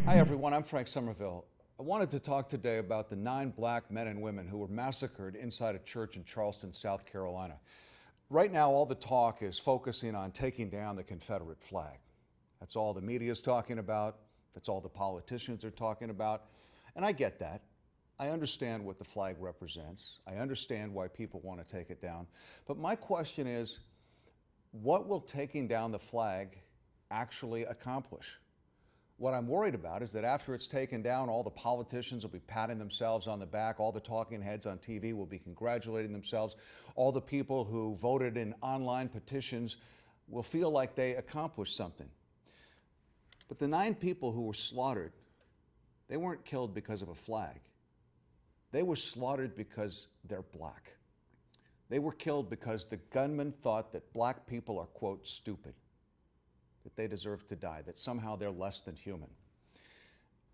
Hi everyone, I'm Frank Somerville. I wanted to talk today about the 9 black men and women who were massacred inside a church in Charleston, South Carolina. Right now, all the talk is focusing on taking down the Confederate flag. That's all the media is talking about. That's all the politicians are talking about. And I get that. I understand what the flag represents. I understand why people want to take it down. But my question is, what will taking down the flag actually accomplish? What I'm worried about is that after it's taken down, all the politicians will be patting themselves on the back, all the talking heads on TV will be congratulating themselves, all the people who voted in online petitions will feel like they accomplished something. But the 9 people who were slaughtered, they weren't killed because of a flag. They were slaughtered because they're black. They were killed because the gunman thought that black people are, quote, stupid, that they deserve to die, that somehow they're less than human.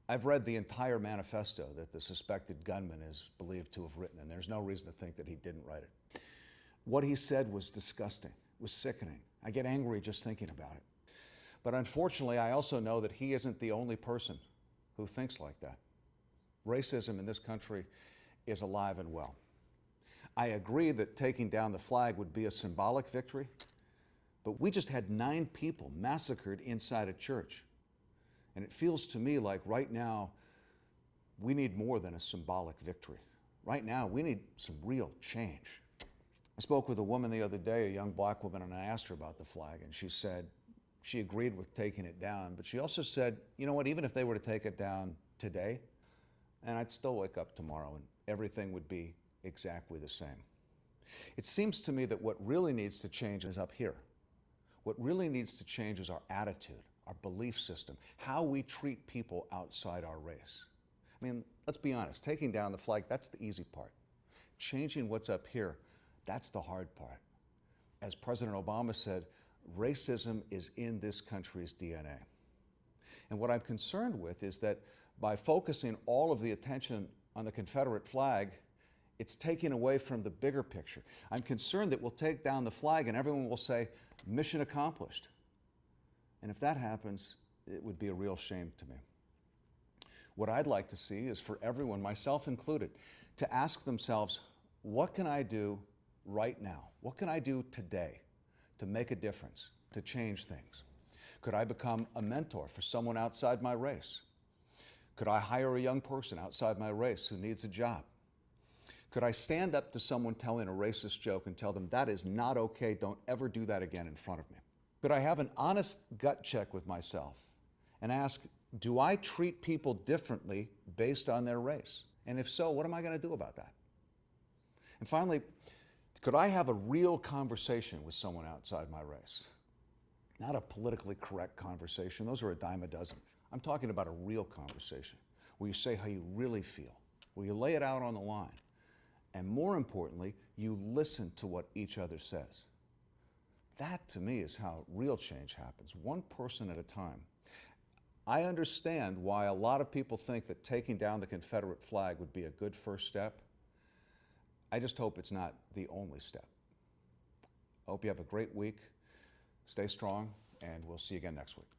I've read the entire manifesto that the suspected gunman is believed to have written, and there's no reason to think that he didn't write it. What he said was disgusting, was sickening. I get angry just thinking about it. But unfortunately, I also know that he isn't the only person who thinks like that. Racism in this country is alive and well. I agree that taking down the flag would be a symbolic victory, but we just had 9 people massacred inside a church. And it feels to me like right now, we need more than a symbolic victory. Right now, we need some real change. I spoke with a woman the other day, a young black woman, and I asked her about the flag, and she said she agreed with taking it down, but she also said, you know what, even if they were to take it down today, and I'd still wake up tomorrow and everything would be exactly the same. It seems to me that what really needs to change is up here. What really needs to change is our attitude, our belief system, how we treat people outside our race. I mean, let's be honest, taking down the flag, that's the easy part. Changing what's up here, that's the hard part. As President Obama said, racism is in this country's DNA. And what I'm concerned with is that by focusing all of the attention on the Confederate flag, it's taking away from the bigger picture. I'm concerned that we'll take down the flag and everyone will say, mission accomplished. And if that happens, it would be a real shame to me. What I'd like to see is for everyone, myself included, to ask themselves, what can I do right now? What can I do today to make a difference, to change things? Could I become a mentor for someone outside my race? Could I hire a young person outside my race who needs a job? Could I stand up to someone telling a racist joke and tell them that is not okay, don't ever do that again in front of me? Could I have an honest gut check with myself and ask, do I treat people differently based on their race? And if so, what am I going to do about that? And finally, could I have a real conversation with someone outside my race? Not a politically correct conversation, those are a dime a dozen. I'm talking about a real conversation where you say how you really feel, where you lay it out on the line. And more importantly, you listen to what each other says. That, to me, is how real change happens, one person at a time. I understand why a lot of people think that taking down the Confederate flag would be a good first step. I just hope it's not the only step. I hope you have a great week. Stay strong, and we'll see you again next week.